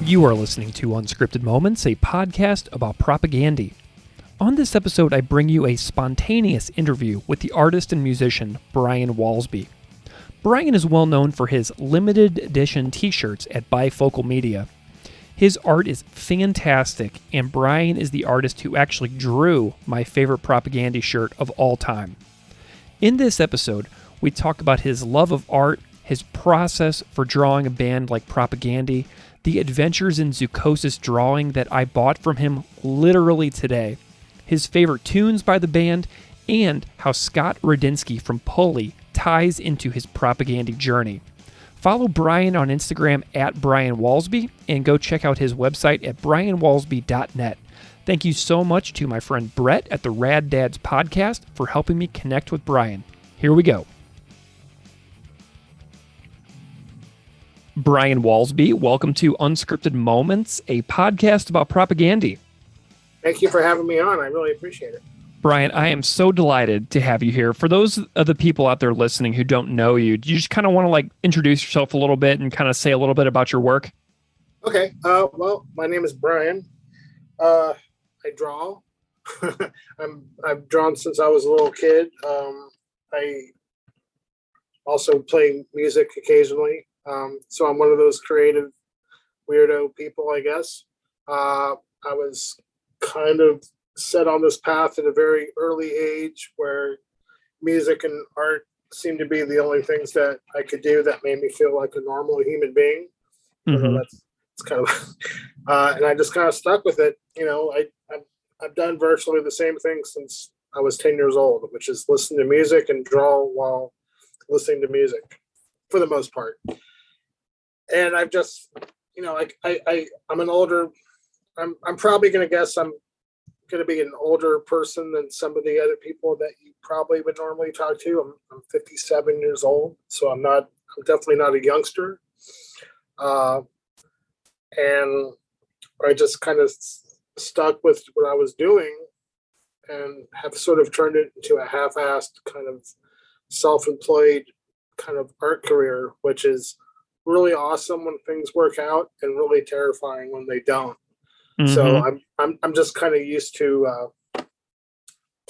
You are listening to Unscripted Moments, a podcast about propaganda. On this episode, I bring you a spontaneous interview with the artist and musician Brian Walsby. Brian is well known for his limited edition t-shirts at Bifocal Media. His art is fantastic, and Brian is the artist who actually drew my favorite propaganda shirt of all time. In this episode, we talk about his love of art, his process for drawing a band like Propaganda, the adventures in Zucosis drawing that I bought from him literally today, his favorite tunes by the band, and how Scott Radinsky from Pulley ties into his Propaganda journey. Follow Brian on Instagram at Brian Walsby and go check out his website at brianwalsby.net. Thank you so much to my friend Brett at the Rad Dads podcast for helping me connect with Brian. Here we go. Brian Walsby, welcome to Unscripted Moments, a podcast about propaganda. Thank you for having me on. I really appreciate it. Brian, I am so delighted to have you here. For those of the people out there listening who don't know you, do you just kind of want to introduce yourself a little bit and kind of say a little bit about your work? Okay. Well, my name is Brian. I draw. I've drawn since I was a little kid. I also play music occasionally. So I'm one of those creative weirdo people, I guess. I was kind of set on this path at a very early age where music and art seemed to be the only things that I could do that made me feel like a normal human being. Mm-hmm. That's kind of, and I just kind of stuck with it. You know, I've done virtually the same thing since I was 10 years old, which is listen to music and draw while listening to music for the most part. And I've just, you know, I'm an older, I'm probably going to guess I'm going to be an older person than some of the other people that you probably would normally talk to. I'm 57 years old, so I'm definitely not a youngster. And I just kind of stuck with what I was doing and have sort of turned it into a half-assed kind of self-employed kind of art career, which is really awesome when things work out and really terrifying when they don't. Mm-hmm. So I'm just kind of used to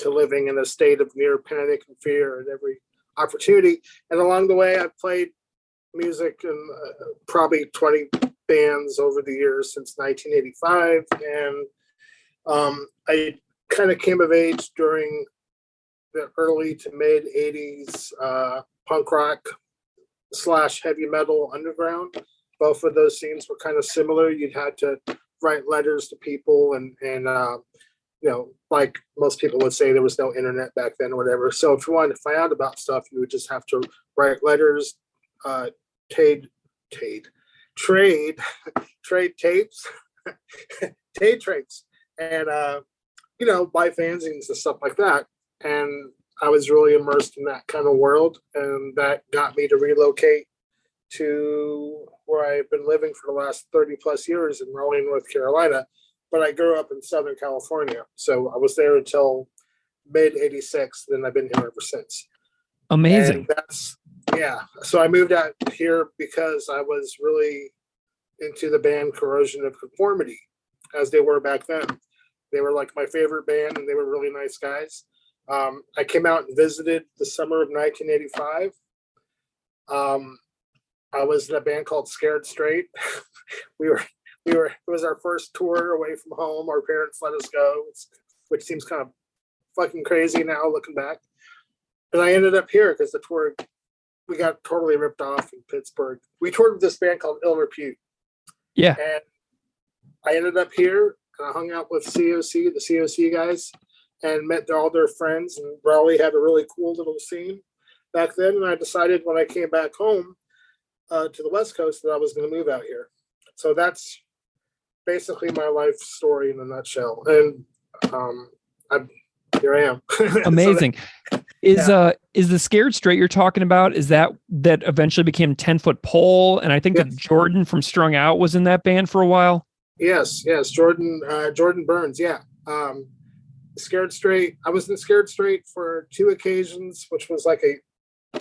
living in a state of near panic and fear at every opportunity. And along the way, I've played music in probably 20 bands over the years since 1985. And I kind of came of age during the early to mid 80s punk rock / heavy metal underground. Both of those scenes were kind of similar. You'd had to write letters to people and you know, like most people would say, there was no internet back then or whatever. So if you wanted to find out about stuff, you would just have to write letters, trade tapes, tape trades, and you know, buy fanzines and stuff like that. And I was really immersed in that kind of world, and that got me to relocate to where I've been living for the last 30 plus years in Raleigh, North Carolina. But I grew up in Southern California, so I was there until mid '86. Then I've been here ever since. Amazing. And so I moved out here because I was really into the band Corrosion of Conformity, as they were back then. They were like my favorite band, and they were really nice guys. I came out and visited the summer of 1985. I was in a band called Scared Straight. It was our first tour away from home. Our parents let us go, which seems kind of fucking crazy now looking back. And I ended up here because the tour, we got totally ripped off in Pittsburgh. We toured with this band called Ill Repute. Yeah. And I ended up here and I hung out with COC, the COC guys, and met all their friends. And Raleigh had a really cool little scene back then. And I decided when I came back home to the West Coast that I was going to move out here. So that's basically my life story in a nutshell. And here I am. Amazing. Is the Scared Straight you're talking about, is that eventually became 10-Foot Pole? And I think that Jordan from Strung Out was in that band for a while. Yes. Jordan Burns. Yeah. Scared Straight. I was in Scared Straight for 2 occasions, which was like a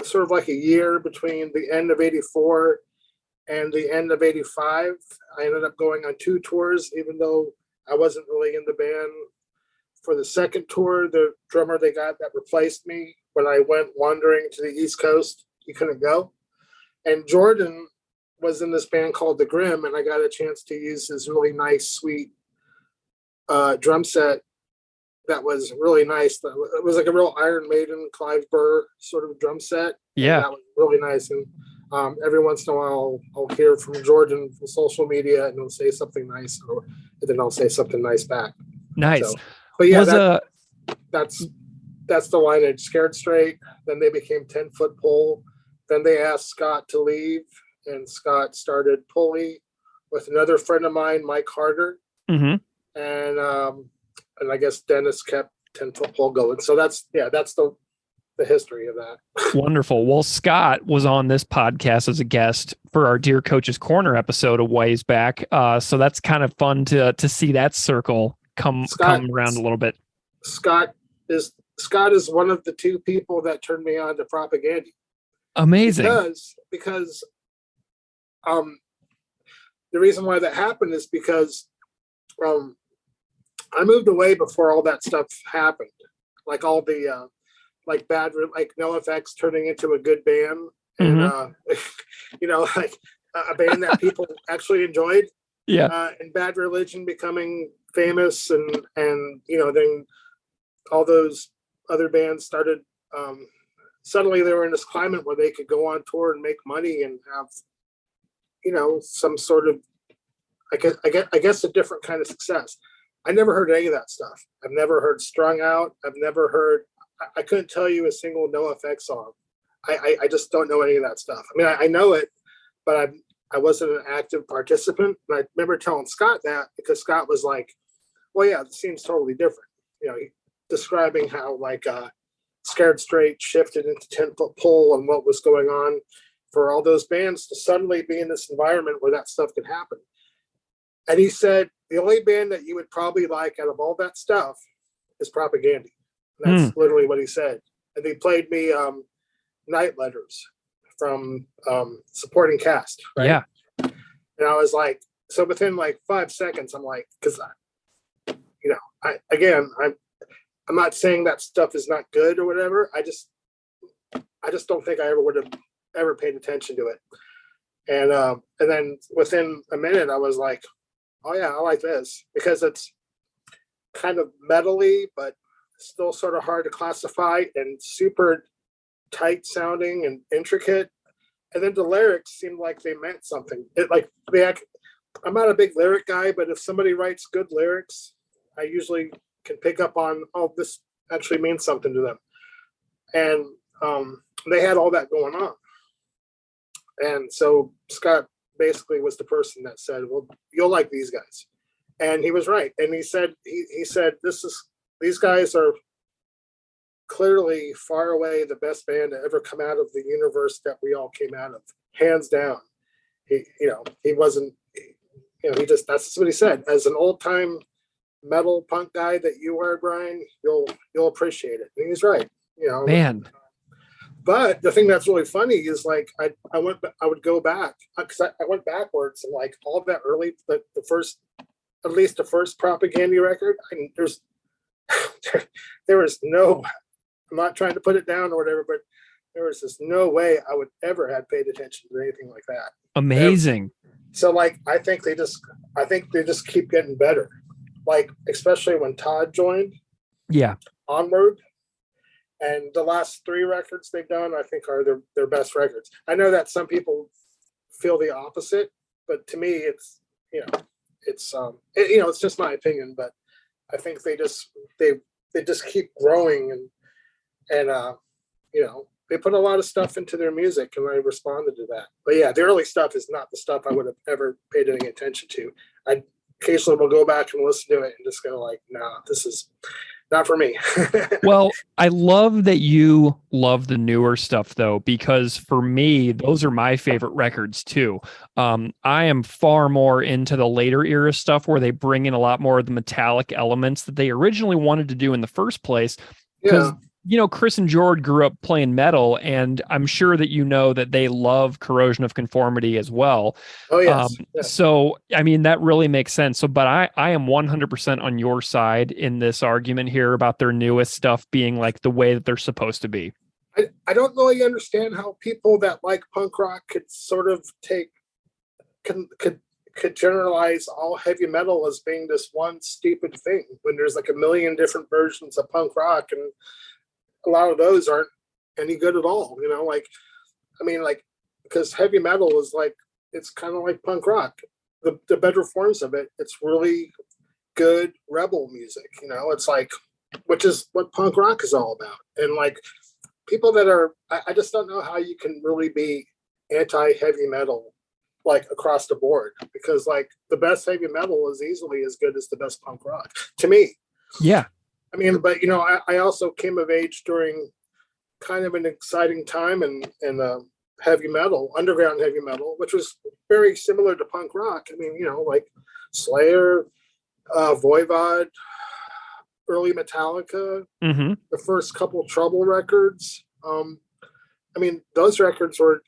sort of like a year between the end of '84 and the end of '85, I ended up going on 2 tours, even though I wasn't really in the band. For the second tour, the drummer they got that replaced me, when I went wandering to the East Coast, he couldn't go. And Jordan was in this band called The Grimm, and I got a chance to use his really nice, sweet drum set that was really nice. It was like a real Iron Maiden, Clive Burr sort of drum set. Yeah. That was really nice. And every once in a while, I'll hear from Jordan from social media, and he'll say something nice, and then I'll say something nice back. Nice. So, but yeah, that's the lineage. Scared Straight. Then they became 10-Foot Pole. Then they asked Scott to leave, and Scott started Pulley with another friend of mine, Mike Harder. Mm-hmm. And I guess Dennis kept 10-Foot Pole going. So that's the history of that. Wonderful. Well, Scott was on this podcast as a guest for our Dear Coach's Corner episode a ways back. So that's kind of fun to see that circle come around a little bit. Scott is one of the 2 people that turned me on to Propaganda. Amazing. Because the reason why that happened is because I moved away before all that stuff happened. Like all the like NoFX turning into a good band, and like a band that people actually enjoyed. Yeah. And Bad Religion becoming famous, and then all those other bands started. Suddenly they were in this climate where they could go on tour and make money and have, some sort of, I guess a different kind of success. I never heard any of that stuff. I've never heard Strung Out. I've never heard, I couldn't tell you a single NoFX song. I just don't know any of that stuff. I mean, I know it, but I wasn't an active participant. And I remember telling Scott that, because Scott was like, well, yeah, it seems totally different. Describing how Scared Straight shifted into 10-Foot Pole and what was going on for all those bands to suddenly be in this environment where that stuff could happen. And he said, the only band that you would probably like out of all that stuff is Propaganda. And that's literally what he said. And they played me Night Letters from Supporting Cast. Right? Yeah. And I was like, so within 5 seconds, I'm like, because I'm not saying that stuff is not good or whatever. I just don't think I ever would have ever paid attention to it. And then within a minute, I was like, oh yeah, I like this, because it's kind of metally, but still sort of hard to classify and super tight sounding and intricate. And then the lyrics seemed like they meant something. I'm not a big lyric guy, but if somebody writes good lyrics, I usually can pick up on, oh, this actually means something to them. And they had all that going on. And so Scott basically was the person that said, well, you'll like these guys. And he was right. And he said, these guys are clearly far away the best band to ever come out of the universe that we all came out of, hands down. That's what he said. As an old time metal punk guy that you are, Brian, you'll appreciate it. And he's right. Man. But the thing that's really funny is I would go back, because I went backwards, and all that early, the first Propaganda record. I mean, there was no, I'm not trying to put it down or whatever, but there was just no way I would ever have paid attention to anything like that. Amazing. So I think they just keep getting better. Especially when Todd joined. Yeah. Onward. And the last 3 records they've done, I think, are their best records. I know that some people feel the opposite, but to me, it's just my opinion. But I think they just keep growing, and they put a lot of stuff into their music, and I responded to that. But yeah, the early stuff is not the stuff I would have ever paid any attention to. I occasionally will go back and listen to it and just go nah, this is not for me. Well, I love that you love the newer stuff, though, because for me, those are my favorite records, too. I am far more into the later era stuff where they bring in a lot more of the metallic elements that they originally wanted to do in the first place. Because Chris and George grew up playing metal, and I'm sure that you know that they love Corrosion of Conformity as well. Oh yes, yes. So, I mean, that really makes sense. So, but I am 100% on your side in this argument here about their newest stuff being like the way that they're supposed to be. I don't really understand how people that like punk rock could sort of could generalize all heavy metal as being this one stupid thing when there's like a million different versions of punk rock, and a lot of those aren't any good at all. Because heavy metal is like, it's kind of like punk rock. The better forms of it, it's really good rebel music. It's like, which is what punk rock is all about. And like people that are, I just don't know how you can really be anti-heavy metal like across the board, because like the best heavy metal is easily as good as the best punk rock to me. Yeah. I mean, but I also came of age during kind of an exciting time in heavy metal, underground heavy metal, which was very similar to punk rock. I mean, like Slayer, Voivod, early Metallica, the first couple Trouble records. I mean, those records were,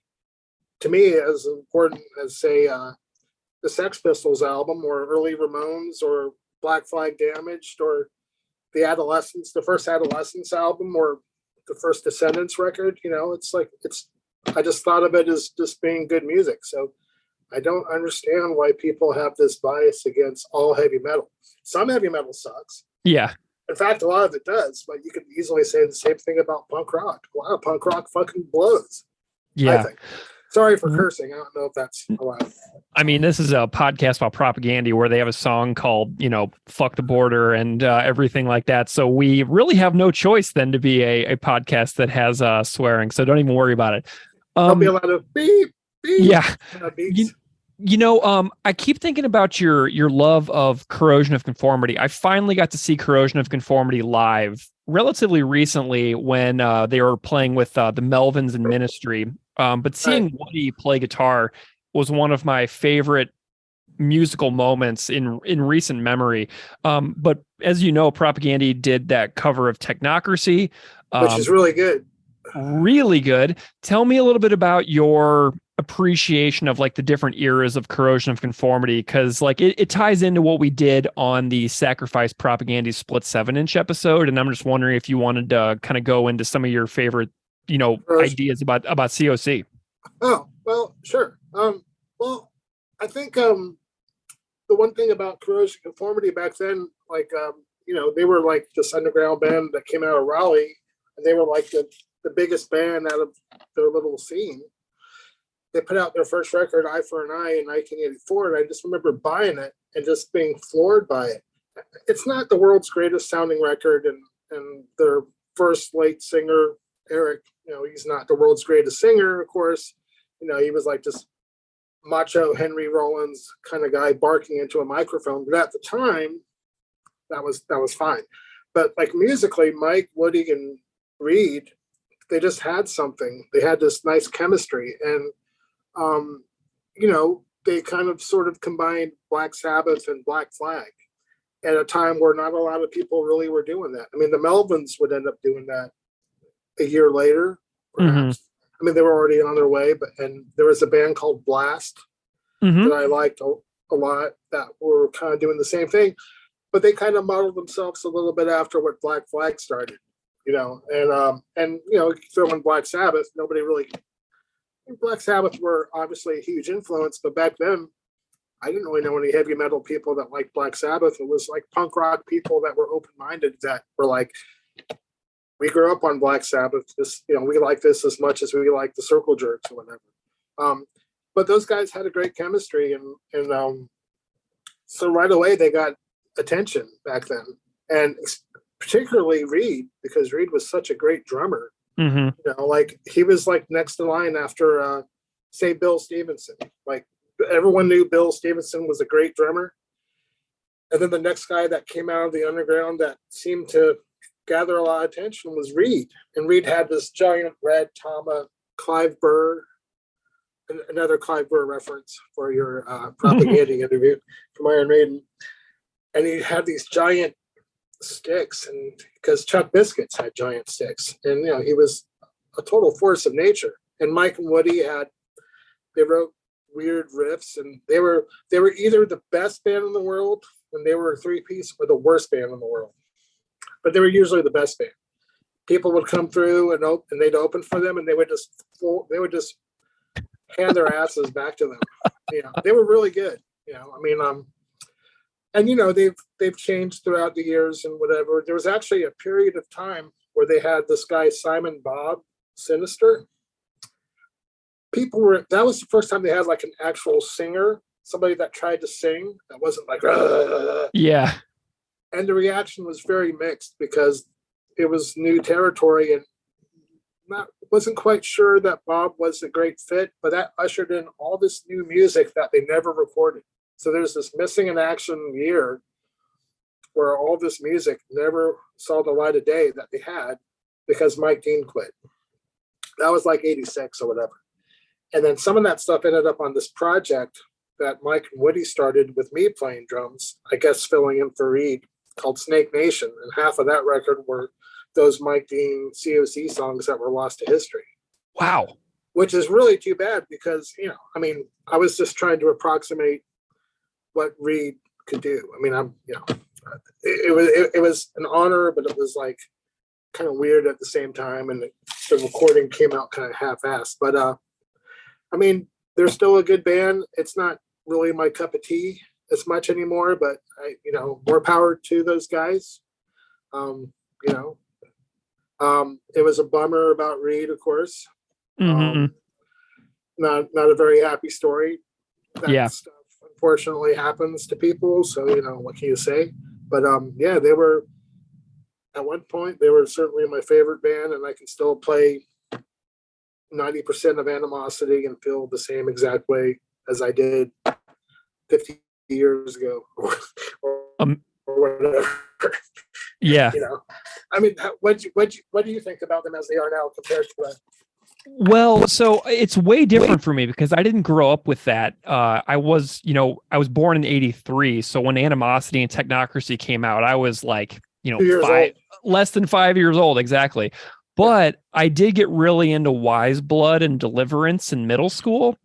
to me, as important as, say, the Sex Pistols album, or early Ramones, or Black Flag Damaged, or the first Adolescence album, or the first Descendants record. It's like, I just thought of it as just being good music. So I don't understand why people have this bias against all heavy metal. Some heavy metal sucks. Yeah. In fact, a lot of it does, but you could easily say the same thing about punk rock. A lot of punk rock fucking blows. Yeah. I think. Sorry for cursing. I don't know if that's allowed. I mean, this is a podcast about propaganda where they have a song called, Fuck the Border and everything like that. So we really have no choice then to be a podcast that has swearing. So don't even worry about it. There'll be a lot of beep, beep. Yeah. I keep thinking about your love of Corrosion of Conformity. I finally got to see Corrosion of Conformity live relatively recently when they were playing with the Melvins and Ministry. But seeing Woody play guitar was one of my favorite musical moments in recent memory. But as you know, Propaganda did that cover of Technocracy, which is really good. Really good. Tell me a little bit about your appreciation of like the different eras of Corrosion of Conformity, because like it ties into what we did on the Sacrifice Propaganda split 7-inch episode, and I'm just wondering if you wanted to kind of go into some of your favorite ideas about COC. Oh, well, sure. Well, I think the one thing about Corrosion of Conformity back then, like they were like this underground band that came out of Raleigh, and they were like the biggest band out of their little scene. They put out their first record, Eye for an Eye, in 1984, and I just remember buying it and just being floored by it. It's not the world's greatest sounding record, and their first late singer, Eric, he's not the world's greatest singer, of course. He was like this macho Henry Rollins kind of guy barking into a microphone. But at the time, that was fine. But like musically, Mike, Woody, and Reed, they just had something. They had this nice chemistry, and they kind of sort of combined Black Sabbath and Black Flag at a time where not a lot of people really were doing that. I mean, the Melvins would end up doing that a year later, perhaps. I mean, they were already on their way, and there was a band called Blast that I liked a lot that were kind of doing the same thing, but they kind of modeled themselves a little bit after what Black Flag started, and throw in Black Sabbath. Nobody really. Black Sabbath were obviously a huge influence, but back then I didn't really know any heavy metal people that liked Black Sabbath. It was like punk rock people that were open-minded that were like, we grew up on Black Sabbath. This, we like this as much as we like the Circle Jerks or whatever. But those guys had a great chemistry, and so right away they got attention back then, and particularly Reed, because Reed was such a great drummer. Like he was like next in line after, say, Bill Stevenson. Like everyone knew Bill Stevenson was a great drummer, and then the next guy that came out of the underground that seemed to gather a lot of attention was Reed. And Reed had this giant red Tama, Clive Burr, another Clive Burr reference for your propaganda interview from Iron Maiden. And he had these giant sticks, and because Chuck Biscuits had giant sticks, and he was a total force of nature. And Mike and Woody they wrote weird riffs, and they were either the best band in the world when they were a three-piece or the worst band in the world. But they were usually the best band. People would come through and they'd open for them, and they would just hand their asses back to them. They were really good. And they've changed throughout the years and whatever. There was actually a period of time where they had this guy Simon Bob Sinister. That was the first time they had like an actual singer, somebody that tried to sing that wasn't like yeah. And the reaction was very mixed because it was new territory, and wasn't quite sure that Bob was a great fit, but that ushered in all this new music that they never recorded. So there's this missing in action year where all this music never saw the light of day that they had because Mike Dean quit. That was like 86 or whatever. And then some of that stuff ended up on this project that Mike and Woody started with me playing drums, I guess filling in for Reed, called Snake Nation. And half of that record were those Mike Dean COC songs that were lost to history. Wow. Which is really too bad because, I was just trying to approximate what Reed could do. It was an honor, but it was like kind of weird at the same time. And the recording came out kind of half-assed, but, they're still a good band. It's not really my cup of tea as much anymore, but more power to those guys. It was a bummer about Reed, of course. Mm-hmm. Not a very happy story. That stuff unfortunately happens to people. So, what can you say? But they were at one point, they were certainly my favorite band, and I can still play 90% of Animosity and feel the same exact way as I did 50 years ago or whatever. Yeah. What do you think about them as they are now compared to that? Well, so it's way different for me because I didn't grow up with that. I was born in 83. So when Animosity and Technocracy came out, I was like, less than 5 years old. Exactly. But I did get really into Wise Blood and Deliverance in middle school.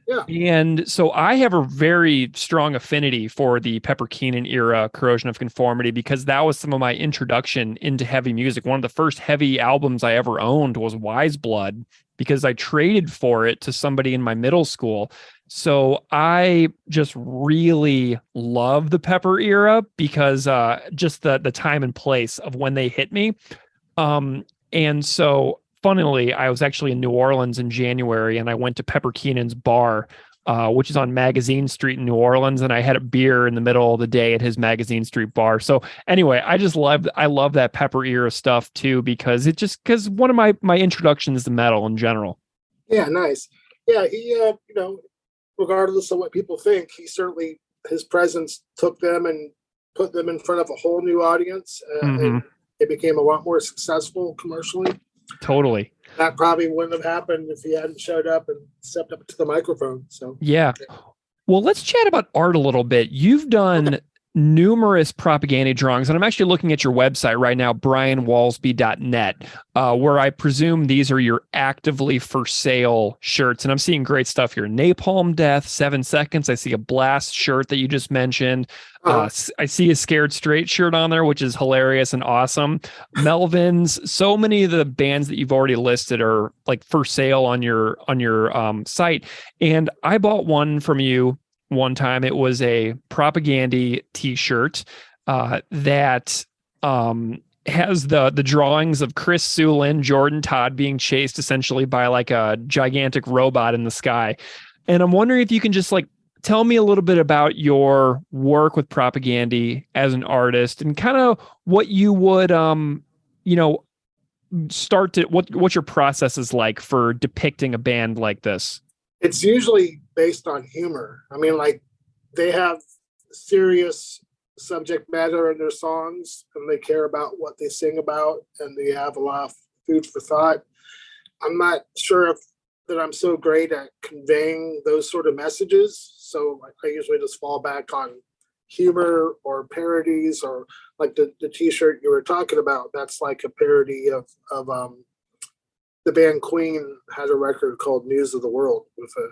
Yeah. And so I have a very strong affinity for the Pepper Keenan era Corrosion of Conformity because that was some of my introduction into heavy music. One of the first heavy albums I ever owned was Wise Blood because I traded for it to somebody in my middle school. So I just really love the Pepper era because just the time and place of when they hit me. And so funnily, I was actually in New Orleans in January and I went to Pepper Keenan's bar, which is on Magazine Street in New Orleans. And I had a beer in the middle of the day at his Magazine Street bar. So anyway, I love that Pepper era stuff too, because because one of my introductions to metal in general. Yeah. Nice. Yeah. He, regardless of what people think, his presence took them and put them in front of a whole new audience. And it became a lot more successful commercially. Totally. That probably wouldn't have happened if he hadn't showed up and stepped up to the microphone. So yeah. Well, let's chat about art a little bit. You've done numerous propaganda drawings, and I'm actually looking at your website right now, brianwalsby.net, where I presume these are your actively for sale shirts. And I'm seeing great stuff here. Napalm Death, 7 Seconds. I see a Blast shirt that you just mentioned. I see a Scared Straight shirt on there, which is hilarious and awesome. Melvin's. So many of the bands that you've already listed are like for sale on your site. And I bought one from you one time. It was a Propaganda t-shirt that has the drawings of Chris Sulin, Jordan Todd being chased essentially by like a gigantic robot in the sky. And I'm wondering if you can just like tell me a little bit about your work with Propaganda as an artist and kind of what you would start to what your process is like for depicting a band like this. It's usually based on humor. They have serious subject matter in their songs and they care about what they sing about and they have a lot of food for thought. I'm not sure that I'm so great at conveying those sort of messages. So I usually just fall back on humor or parodies, or like the t-shirt you were talking about, that's like a parody of the band Queen had a record called News of the World with a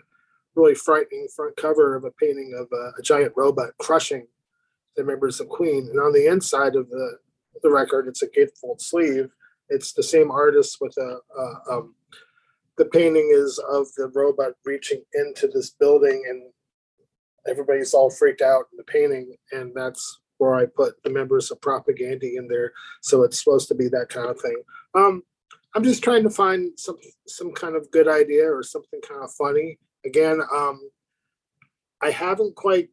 really frightening front cover of a painting of a giant robot crushing the members of Queen. And on the inside of the record, it's a gatefold sleeve. It's the same artist with the painting is of the robot reaching into this building, and everybody's all freaked out in the painting. And that's where I put the members of Propagandy in there. So it's supposed to be that kind of thing. I'm just trying to find some kind of good idea or something kind of funny. Again, I haven't quite.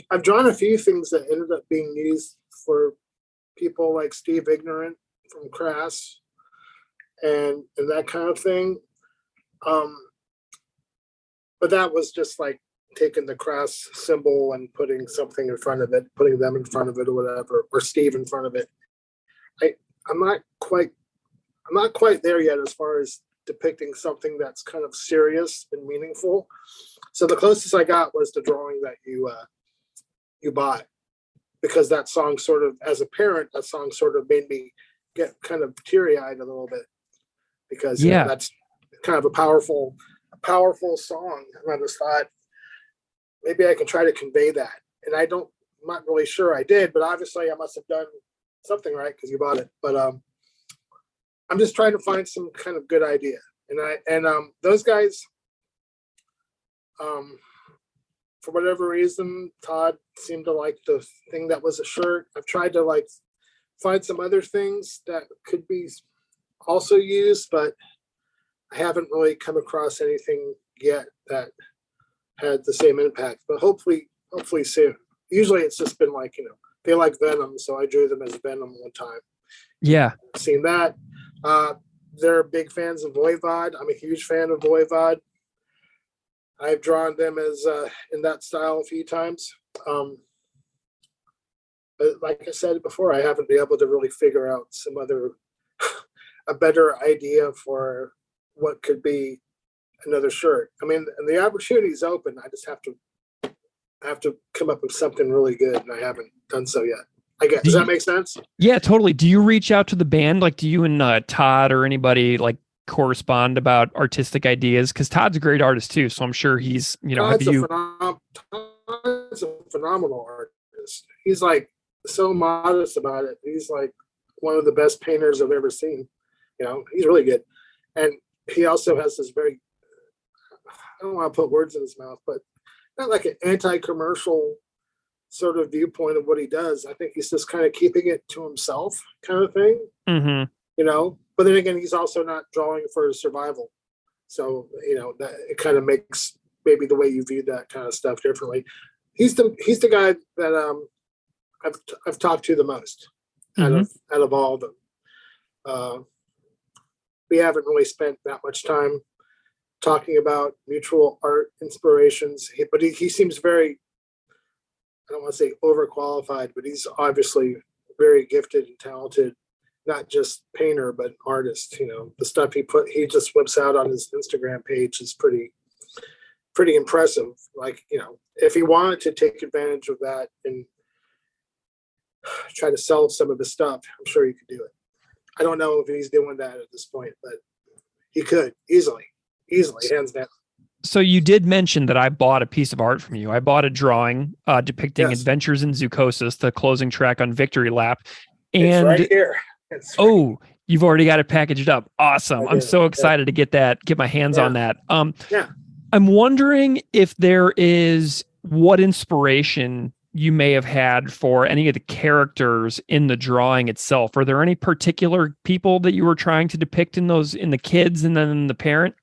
I've drawn a few things that ended up being used for people like Steve Ignorant from Crass and that kind of thing. But that was just like taking the Crass symbol and putting something in front of it, putting them in front of it or whatever, or Steve in front of it. I'm not quite there yet as far as depicting something that's kind of serious and meaningful. So the closest I got was the drawing that you bought, because that song sort of, as a parent, that song sort of made me get kind of teary-eyed a little bit, because that's kind of a powerful song. And I just thought maybe I can try to convey that. And I'm not really sure I did, but obviously I must have done something right because you bought it. But I'm just trying to find some kind of good idea. And those guys, for whatever reason, Todd seemed to like the thing that was a shirt. I've tried to like find some other things that could be also used, but I haven't really come across anything yet that had the same impact. But hopefully soon. Usually it's just been like, they like Venom, so I drew them as Venom one time. Yeah. I've seen that. They're big fans of Voivod. I'm a huge fan of Voivod. I've drawn them as in that style a few times. But like I said before, I haven't been able to really figure out a better idea for what could be another shirt. I mean, and the opportunity is open. I just have to come up with something really good, and I haven't done so yet. I guess. Does that make sense? Yeah, totally. Do you reach out to the band? Like, do you and Todd or anybody like correspond about artistic ideas? Because Todd's a great artist too, so I'm sure he's, Todd's a phenomenal artist. He's like so modest about it. He's like one of the best painters I've ever seen. He's really good. And he also has this very, I don't want to put words in his mouth, but not like an anti-commercial sort of viewpoint of what he does. I think he's just kind of keeping it to himself kind of thing, but then again, he's also not drawing for his survival. So, that it kind of makes maybe the way you view that kind of stuff differently. He's the guy that I've talked to the most out of all of them. We haven't really spent that much time talking about mutual art inspirations, but he seems very, I don't want to say overqualified, but he's obviously very gifted and talented, not just painter, but artist. The stuff he just whips out on his Instagram page is pretty impressive. Like, if he wanted to take advantage of that and try to sell some of his stuff, I'm sure he could do it. I don't know if he's doing that at this point, but he could easily, hands down. So you did mention that I bought a piece of art from you. I bought a drawing depicting Adventures in Zoocosis, the closing track on Victory Lap. And it's right here. You've already got it packaged up. Awesome. I'm so excited to get my hands on that. I'm wondering if there is what inspiration you may have had for any of the characters in the drawing itself. Are there any particular people that you were trying to depict in the kids and then in the parent?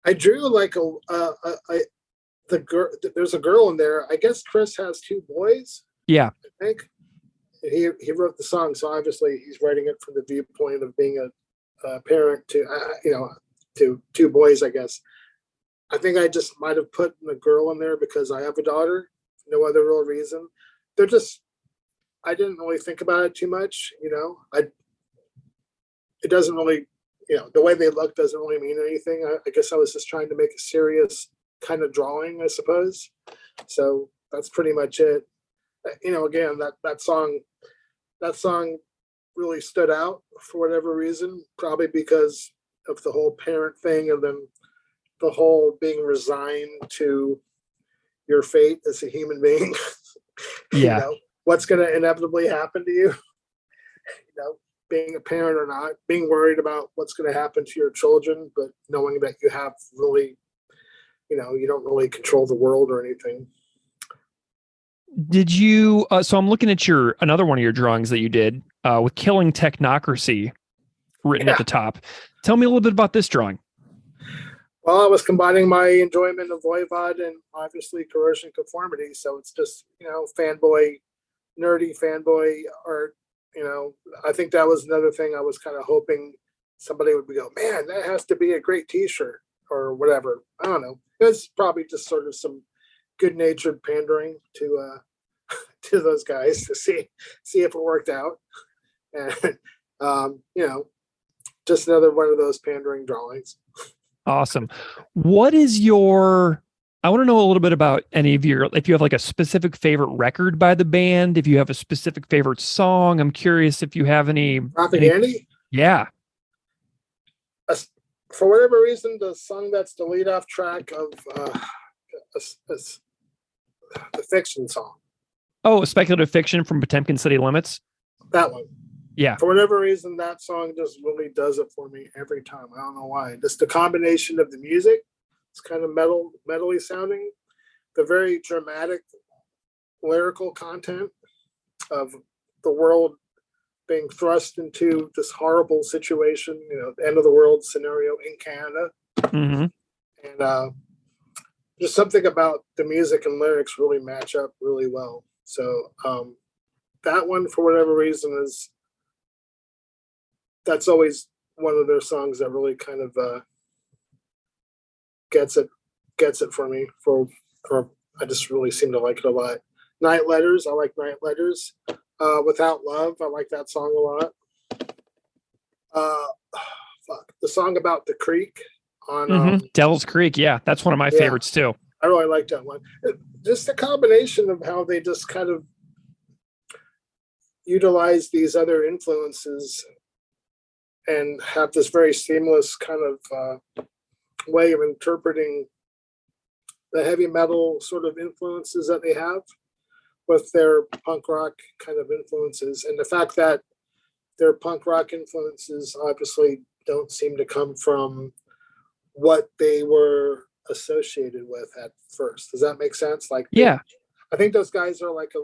I drew like the girl. There's a girl in there. I guess Chris has two boys. Yeah, I think he wrote the song, so obviously he's writing it from the viewpoint of being a parent to to two boys. I guess. I think I just might have put a girl in there because I have a daughter. No other real reason. I didn't really think about it too much. It doesn't really. The way they look doesn't really mean anything. I guess I was just trying to make a serious kind of drawing, I suppose. So that's pretty much it. Again, that song really stood out for whatever reason, probably because of the whole parent thing, and then the whole being resigned to your fate as a human being. Yeah. What's going to inevitably happen to you, being a parent or not, being worried about what's going to happen to your children, but knowing that you have really, you don't really control the world or anything. Did you, so I'm looking at another one of your drawings that you did with Killing Technocracy written at the top. Tell me a little bit about this drawing. Well, I was combining my enjoyment of Voivod and obviously Coercion Conformity. So it's just, nerdy fanboy art. I think that was another thing I was kind of hoping somebody would go, man, that has to be a great t-shirt or whatever. I don't know. It's probably just sort of some good-natured pandering to those guys to see if it worked out. And, just another one of those pandering drawings. Awesome. What is I want to know a little bit about if you have like a specific favorite record by the band, if you have a specific favorite song. I'm curious if you have any. Propaganda? Yeah. For whatever reason, the song that's the lead off track of the Fiction song. Oh, Speculative Fiction from Potemkin City Limits? That one. Yeah. For whatever reason, that song just really does it for me every time. I don't know why. Just the combination of the music, it's kind of metally sounding, the very dramatic lyrical content of the world being thrust into this horrible situation, the end of the world scenario in Canada. Mm-hmm. And just something about the music and lyrics really match up really well. So that one, for whatever reason, that's always one of their songs that really kind of gets it for me. Or I just really seem to like it a lot. Night Letters, I like Night Letters. Without Love, I like that song a lot. The song about the creek on Devil's Creek. Yeah, that's one of my favorites too. I really like that one. Just the combination of how they just kind of utilize these other influences and have this very seamless kind of way of interpreting the heavy metal sort of influences that they have with their punk rock kind of influences. And the fact that their punk rock influences obviously don't seem to come from what they were associated with at first. Does that make sense? Like, yeah, I think those guys are like a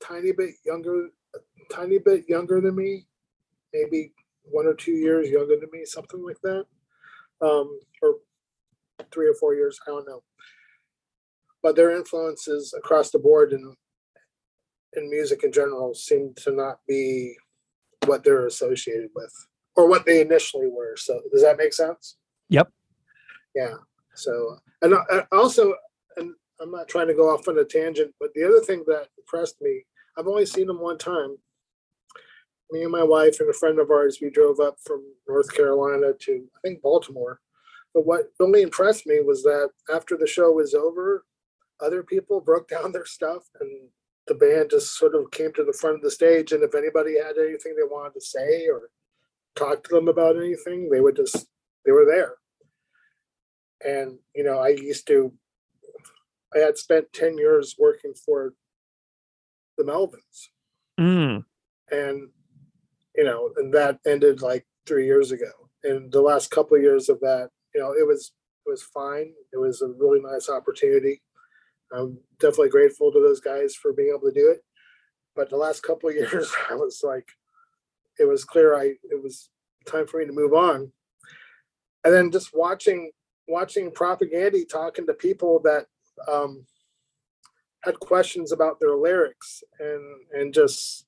tiny bit younger than me, maybe 1 or 2 years younger than me, something like that, or 3 or 4 years, I don't know. But their influences across the board in music in general seem to not be what they're associated with or what they initially were. So does that make sense? Yep. Yeah. So, and also, and I'm not trying to go off on a tangent, but the other thing that impressed me, I've only seen them one time. Me and my wife and a friend of ours, we drove up from North Carolina to, I think, Baltimore. But what really impressed me was that after the show was over, other people broke down their stuff and the band just sort of came to the front of the stage. And if anybody had anything they wanted to say or talk to them about anything, they were there. And, I had spent 10 years working for the Melvins. And, and that ended like 3 years ago. And the last couple of years of that, it was fine. It was a really nice opportunity. I'm definitely grateful to those guys for being able to do it. But the last couple of years, I was like, it was clear it was time for me to move on. And then just watching Propaganda talking to people that had questions about their lyrics and just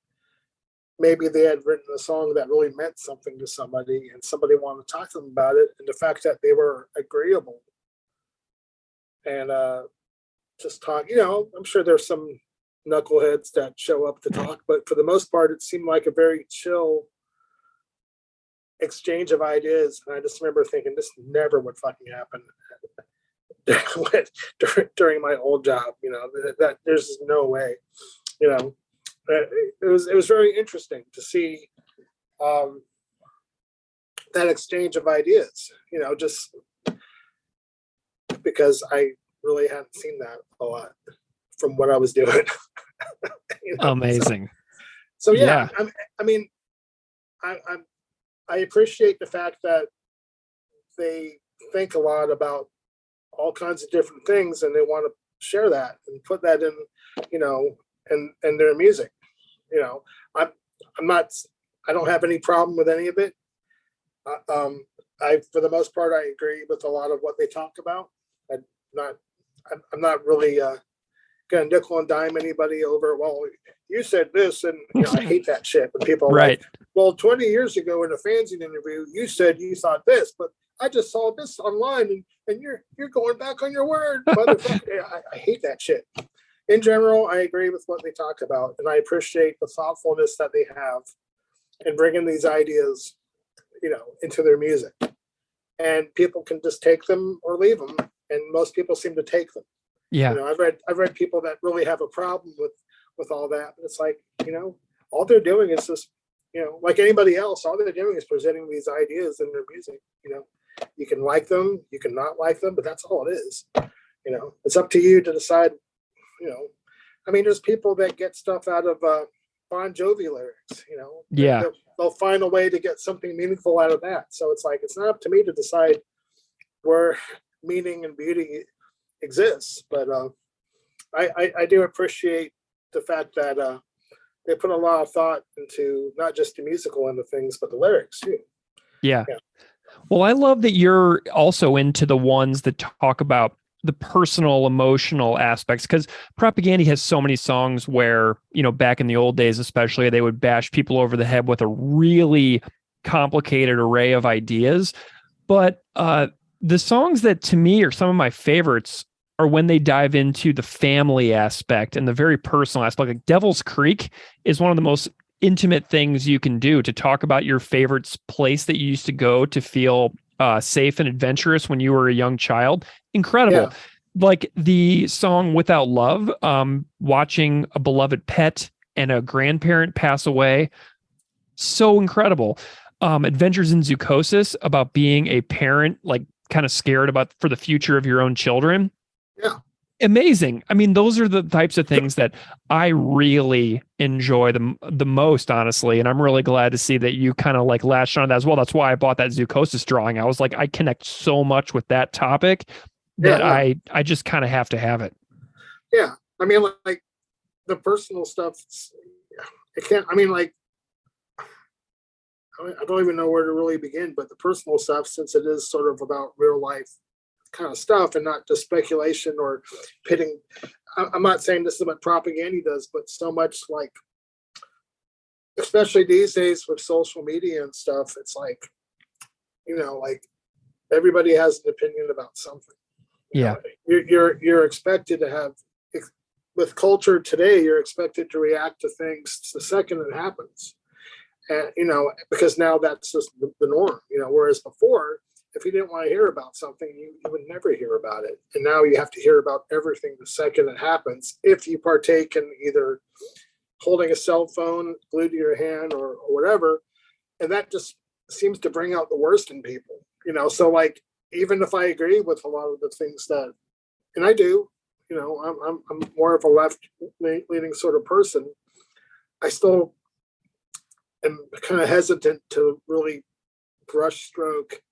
maybe they had written a song that really meant something to somebody and somebody wanted to talk to them about it, and the fact that they were agreeable and just talk. I'm sure there's some knuckleheads that show up to talk, but for the most part, it seemed like a very chill exchange of ideas. And I just remember thinking, this never would fucking happen during my old job. That there's no way. It was very interesting to see that exchange of ideas. Just because I really hadn't seen that a lot from what I was doing. Amazing. So yeah. I mean, I appreciate the fact that they think a lot about all kinds of different things, and they want to share that and put that in, in their music. I'm not. I don't have any problem with any of it. For the most part, I agree with a lot of what they talk about. I'm not really gonna nickel and dime anybody over. Well, you said this, and I hate that shit. When people are right. Like, well, 20 years ago in a fanzine interview, you said you thought this, but I just saw this online, and you're going back on your word, motherfucker. I hate that shit. In general, I agree with what they talk about, and I appreciate the thoughtfulness that they have in bringing these ideas, into their music. And people can just take them or leave them, and most people seem to take them. Yeah. I've read people that really have a problem with all that. It's like, all they're doing is just, like anybody else, all they're doing is presenting these ideas in their music. You can like them, you can not like them, but that's all it is. It's up to you to decide. There's people that get stuff out of Bon Jovi lyrics. Yeah. They'll find a way to get something meaningful out of that. So it's like, it's not up to me to decide where meaning and beauty exists. But I do appreciate the fact that they put a lot of thought into not just the musical end of things, but the lyrics too. Yeah. Well, I love that you're also into the ones that talk about the personal, emotional aspects, because Propaganda has so many songs where, back in the old days, especially, they would bash people over the head with a really complicated array of ideas. But the songs that to me are some of my favorites are when they dive into the family aspect and the very personal aspect. Like Devil's Creek is one of the most intimate things you can do, to talk about your favorite place that you used to go to feel safe and adventurous when you were a young child. Incredible. Yeah. Like the song Without Love, watching a beloved pet and a grandparent pass away. So incredible. Adventures in Zoocosis, about being a parent, like kind of scared for the future of your own children. Yeah. Amazing. Those are the types of things that I really enjoy the most, honestly. And I'm really glad to see that you kind of like latched on that as well. That's why I bought that Zoocosis drawing. I was like, I connect so much with that topic that I just kind of have to have it. Yeah. Like the personal stuff, I don't even know where to really begin, but the personal stuff, since it is sort of about real life kind of stuff and not just speculation or pitting. I'm not saying this is what Propaganda does, but so much like, especially these days with social media and stuff, it's like, like everybody has an opinion about something. Yeah. You're expected to have, with culture today, you're expected to react to things the second it happens. And, because now that's just the norm, whereas before, if you didn't want to hear about something, you would never hear about it. And now you have to hear about everything the second it happens, if you partake in either holding a cell phone glued to your hand or whatever. And that just seems to bring out the worst in people, So like, even if I agree with a lot of the things that, and I do, I'm more of a left-leaning sort of person, I still am kind of hesitant to really brush stroke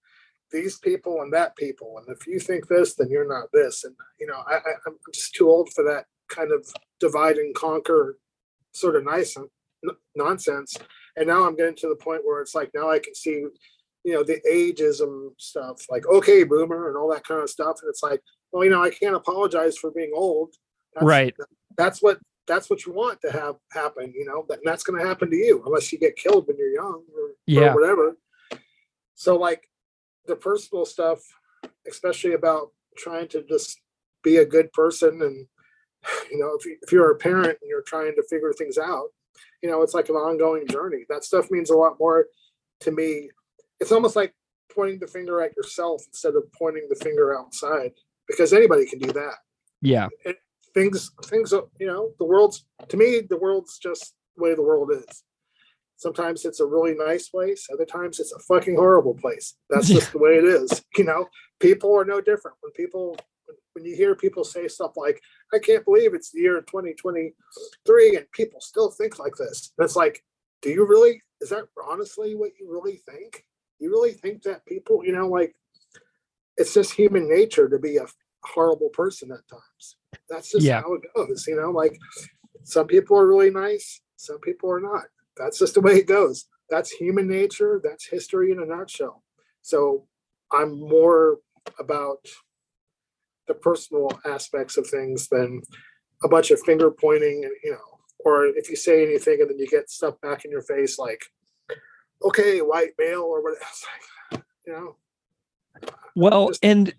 these people and that people. And if you think this, then you're not this. And, I'm just too old for that kind of divide and conquer sort of nonsense. And now I'm getting to the point where it's like, now I can see, the ageism stuff, like, okay, boomer and all that kind of stuff. And it's like, well, I can't apologize for being old. Right. That's what you want to have happen, and that's going to happen to you unless you get killed when you're young or whatever. So like, the personal stuff, especially about trying to just be a good person. And, if you're a parent and you're trying to figure things out, it's like an ongoing journey. That stuff means a lot more to me. It's almost like pointing the finger at yourself instead of pointing the finger outside. because anybody can do that. Yeah. Things, the world's just the way the world is. Sometimes it's a really nice place. Other times it's a fucking horrible place. That's just the way it is. People are no different. When you hear people say stuff like, I can't believe it's the year 2023 and people still think like this. And it's like, do you really, is that honestly what you really think? You really think that people, it's just human nature to be a horrible person at times. That's just how it goes. Some people are really nice. Some people are not. That's just the way it goes. That's human nature. That's history in a nutshell. So I'm more about the personal aspects of things than a bunch of finger pointing and, or if you say anything and then you get stuff back in your face, like, okay, white male or whatever. It's like, Well, and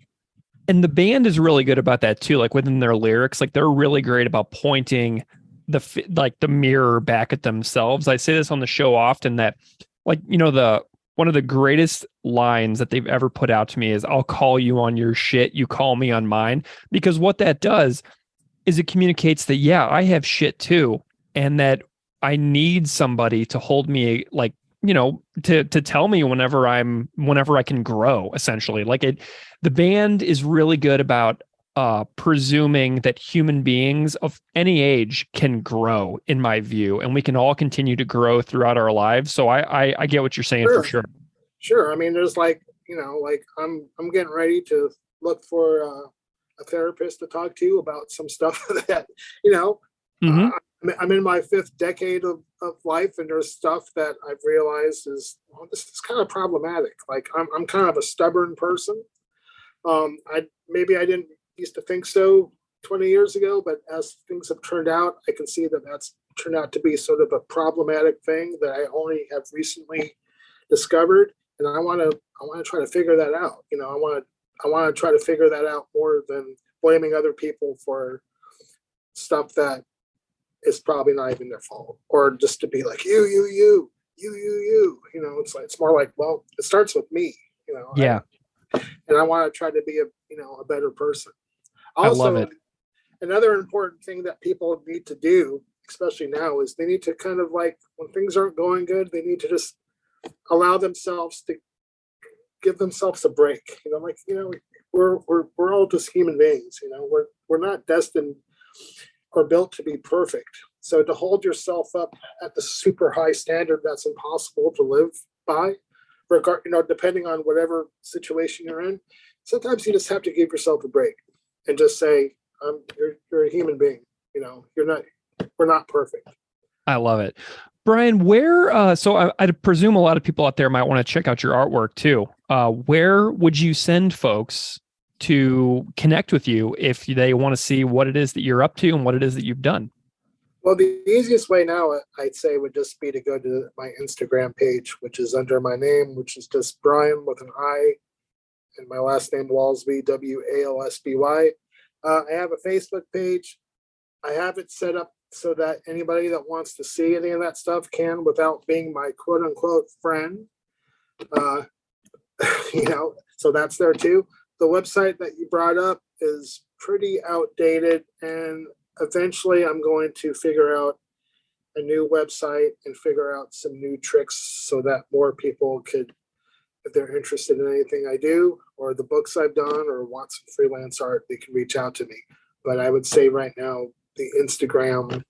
the band is really good about that too. Like within their lyrics, like they're really great about pointing the mirror back at themselves. I say this on the show often that one of the greatest lines that they've ever put out to me is, I'll call you on your shit, you call me on mine. Because what that does is it communicates that, yeah, I have shit too. And that I need somebody to hold me, like, to tell me whenever I can grow, essentially. The band is really good about presuming that human beings of any age can grow, in my view, and we can all continue to grow throughout our lives. So I get what you're saying. For sure. Sure. I mean, there's I'm getting ready to look for a therapist to talk to about some stuff that, I'm in my 5th decade of life, and there's stuff that I've realized this is kind of problematic. Like I'm kind of a stubborn person. I didn't used to think so 20 years ago, but as things have turned out, I can see that that's turned out to be sort of a problematic thing that I only have recently discovered, and I want to try to figure that out. I want to try to figure that out more than blaming other people for stuff that is probably not even their fault, or just to be like you. It's more like, well, it starts with me. Yeah. And I want to try to be a better person. Also, I love it. Another important thing that people need to do, especially now, is they need to kind of like, when things aren't going good, they need to just allow themselves to give themselves a break. We're all just human beings. We're not destined or built to be perfect. So to hold yourself up at the super high standard that's impossible to live by, depending on whatever situation you're in, sometimes you just have to give yourself a break and just say, you're a human being. We're not perfect. I love it. Brian, where, so I presume a lot of people out there might want to check out your artwork too. Where would you send folks to connect with you if they want to see what it is that you're up to and what it is that you've done? Well, the easiest way now, I'd say, would just be to go to my Instagram page, which is under my name, which is just Brian with an I, and my last name Walsby, Walsby. I have a Facebook page. I have it set up so that anybody that wants to see any of that stuff can, without being my quote unquote friend. So that's there too. The website that you brought up is pretty outdated, and eventually I'm going to figure out a new website and figure out some new tricks so that more people could, if they're interested in anything I do or the books I've done or want some freelance art, they can reach out to me. But I would say right now, the Instagram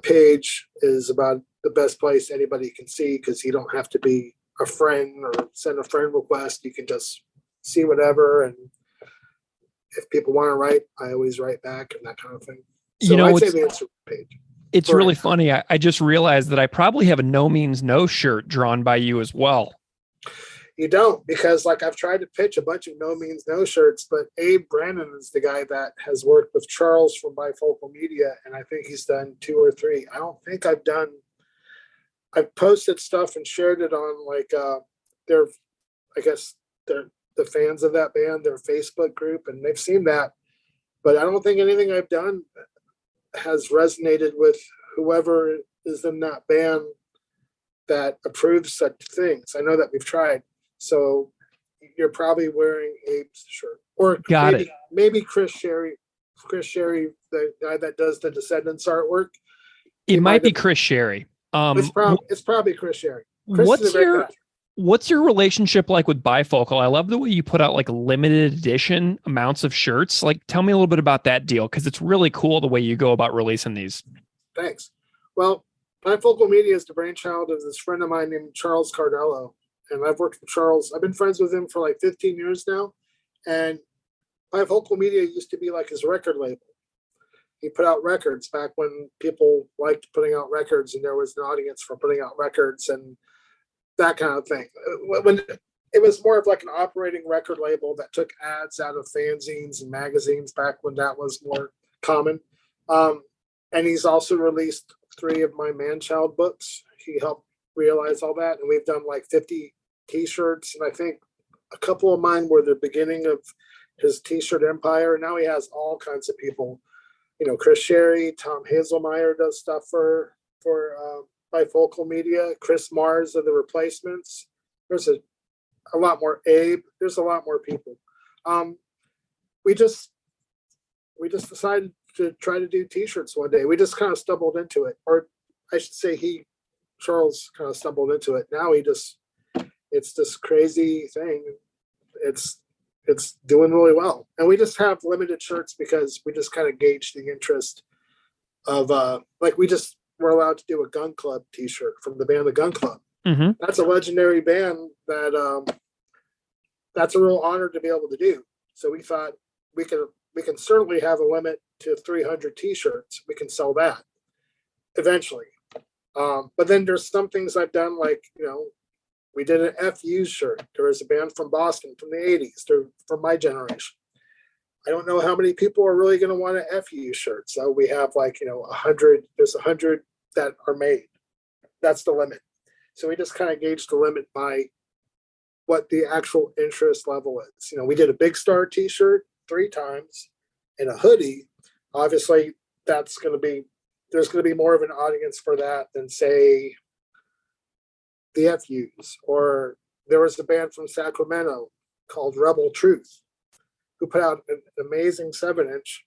page is about the best place anybody can see, because you don't have to be a friend or send a friend request. You can just see whatever, and if people want to write, I always write back and that kind of thing. So I'd say the Instagram page. It's really funny. I just realized that I probably have a No Means No shirt drawn by you as well. You don't, because I've tried to pitch a bunch of No Means No shirts, but Abe Brannon is the guy that has worked with Charles from Bifocal Media, and I think he's done 2 or 3. I don't think I've posted stuff and shared it on the fans of that band, their Facebook group, and they've seen that. But I don't think anything I've done has resonated with whoever is in that band that approves such things. I know that we've tried. So you're probably wearing Abe's shirt. Or Got it. maybe Chris Sherry, the guy that does the Descendants artwork. It might be Chris Sherry. It's probably Chris Sherry. Chris is What's a great guy. what's your relationship like with Bifocal? I love the way you put out like limited edition amounts of shirts. Like, tell me a little bit about that deal, because it's really cool the way you go about releasing these. Thanks. Well, Bifocal Media is the brainchild of this friend of mine named Charles Cardello. And I've worked with Charles. I've been friends with him for like 15 years now. And Bifocal Media used to be like his record label. He put out records back when people liked putting out records and there was an audience for putting out records and that kind of thing. When it was more of like an operating record label that took ads out of fanzines and magazines back when that was more common. And he's also released 3 of my man-child books. He helped realize all that. And we've done like 50 t-shirts. And I think a couple of mine were the beginning of his t-shirt empire. And now he has all kinds of people. You know, Chris Sherry, Tom Hazelmeyer does stuff for Bifocal Media. Chris Mars of the Replacements. There's a lot more. Abe. There's a lot more people. We just decided to try to do t-shirts one day. We just kind of stumbled into it, or I should say, Charles kind of stumbled into it. Now it's this crazy thing. It's doing really well. And we just have limited shirts because we just kind of gauge the interest of, we're allowed to do a Gun Club t-shirt from the band, The Gun Club. Mm-hmm. That's a legendary band that's a real honor to be able to do. So we thought we can certainly have a limit to 300 t-shirts. We can sell that eventually. But then there's some things I've done, like, we did an FU shirt. There was a band from Boston from the 80s. They're from my generation. I don't know how many people are really going to want an FU shirt. So we have 100. There's 100 that are made. That's the limit. So we just kind of gauge the limit by what the actual interest level is. We did a Big Star t-shirt 3 times and a hoodie. Obviously, there's going to be more of an audience for that than, say, the FUs. Or there was a band from Sacramento called Rebel Truth who put out an amazing 7-inch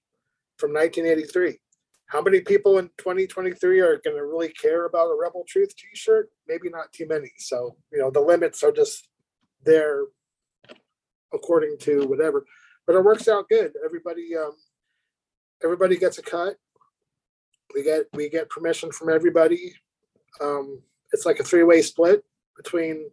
from 1983. How many people in 2023 are going to really care about a Rebel Truth t-shirt? Maybe not too many. So, the limits are just there according to whatever. But it works out good. Everybody gets a cut. We get permission from everybody. It's like a 3-way split between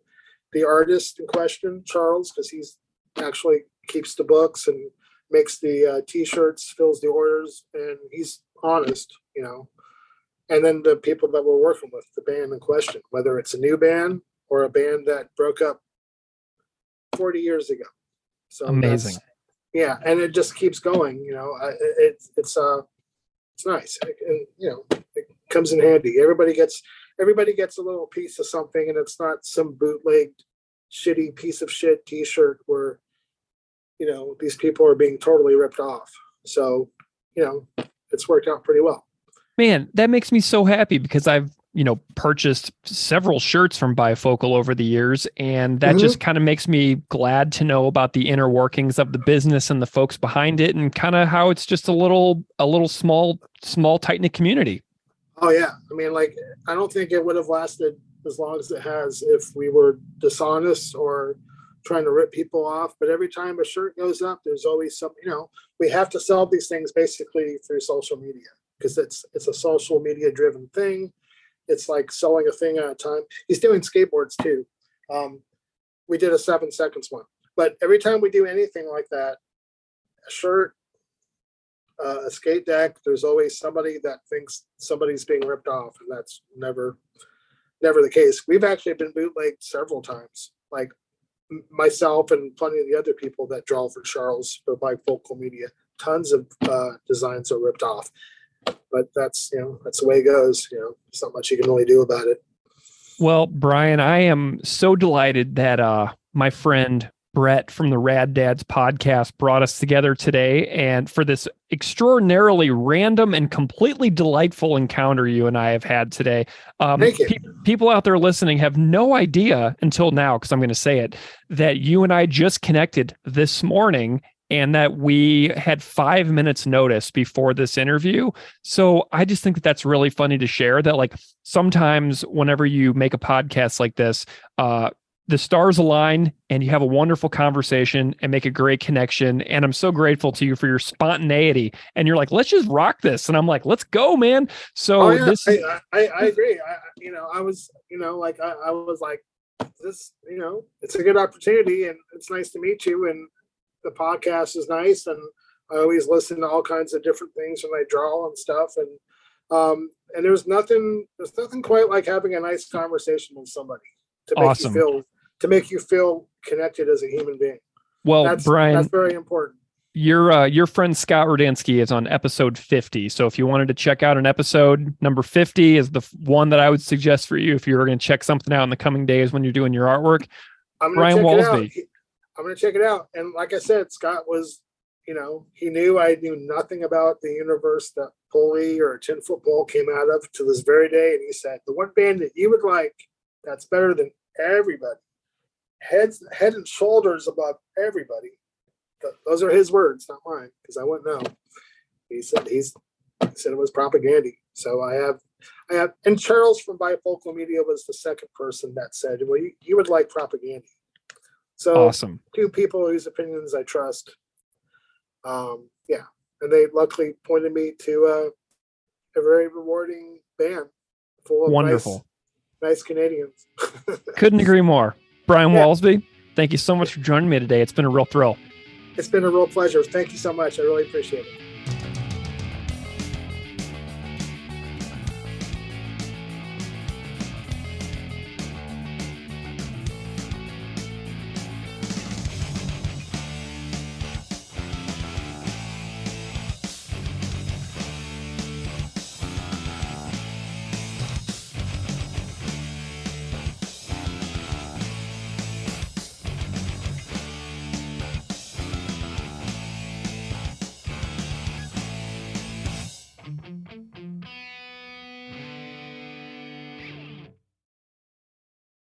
the artist in question, Charles, because he's actually keeps the books and makes the t-shirts, fills the orders, and he's honest, And then the people that we're working with, the band in question, whether it's a new band or a band that broke up 40 years ago. So amazing. Yeah, and it just keeps going. It's nice, and it comes in handy. Everybody gets a little piece of something, and it's not some bootlegged, shitty piece of shit t-shirt where these people are being totally ripped off. So it's worked out pretty well. Man, that makes me so happy, because I've purchased several shirts from Bifocal over the years, and that just kind of makes me glad to know about the inner workings of the business and the folks behind it, and kind of how it's just a little small tight-knit community. Oh yeah. I mean, I don't think it would have lasted as long as it has if we were dishonest or trying to rip people off. But every time a shirt goes up, there's always something, we have to sell these things basically through social media, because it's a social media driven thing. It's like selling a thing at a time. He's doing skateboards too. We did a 7 seconds one, but every time we do anything like that, a shirt, a skate deck, there's always somebody that thinks somebody's being ripped off, and that's never the case. We've actually been bootlegged several times, like myself and plenty of the other people that draw for Charles for Bifocal Media. Tons of designs are ripped off, but that's the way it goes. There's not much you can really do about it. Well, Brian, I am so delighted that my friend Brett from the Rad Dads podcast brought us together today, and for this extraordinarily random and completely delightful encounter you and I have had today. People out there listening have no idea until now, because I'm going to say it, that you and I just connected this morning and that we had 5 minutes notice before this interview. So I just think that that's really funny to share, that like sometimes whenever you make a podcast like this, the stars align and you have a wonderful conversation and make a great connection. And I'm so grateful to you for your spontaneity. And you're like, let's just rock this. And I'm like, let's go, man. So this is, I agree. I was like, this, it's a good opportunity and it's nice to meet you. And the podcast is nice. And I always listen to all kinds of different things when I draw and stuff. And there's nothing quite like having a nice conversation with somebody to make you feel connected as a human being. Well, Brian, that's very important. Your friend Scott Rudansky is on episode 50. So if you wanted to check out an episode, number 50 is the one that I would suggest for you if you were going to check something out in the coming days when you're doing your artwork. Brian Walsby. I'm going to check it out. And like I said, Scott was, he knew I knew nothing about the universe that Pulley or 10-Foot Pole came out of to this very day. And he said, the one band that you would like that's better than everybody, head and shoulders above everybody. Those are his words, not mine, because I wouldn't know. He said it was Propaganda. So I have, and Charles from Bifocal Media was the second person that said, well, you would like Propaganda. So awesome. Two people whose opinions I trust. And they luckily pointed me to a very rewarding band full of wonderful, nice Canadians. Couldn't agree more. Brian Walsby, thank you so much for joining me today. It's been a real thrill. It's been a real pleasure. Thank you so much. I really appreciate it.